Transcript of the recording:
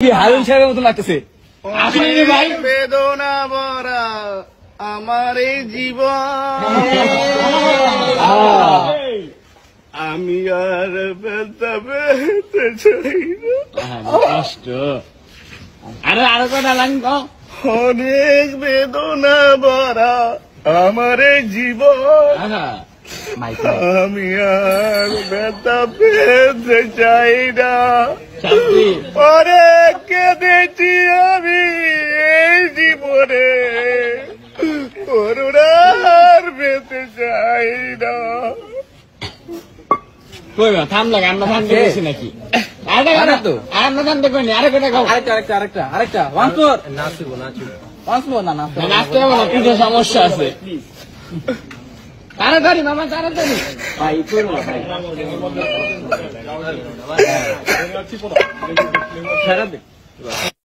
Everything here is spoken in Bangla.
হারুন সাহেবের মতো লাগতেছে। আসলে ভাই বেদনা ভরা আমার এই জীবন, আমি আর ব্যথা পেতে চাই না। কষ্ট আরো কথা লাগতো। অনেক বেদনা ভরা আমার এই জীবন, আমি আর ব্যথা পেতে চাই না। অনেক কেঁদেছি আমি এই জীবনে, করুণার পেতে চাই না। কই বা থাম লাগে, আমরা থামতে গেছি নাকি? আরেকটা তো আমরা থামতে কইনি, আরেকটা ওয়ান্স মোর নাচিব না নাচতে হবে না, কিছু সমস্যা আছে। তাড়াতাড়ি মামা তাড়াতাড়ি ভাই করো না ভাই, সারা দে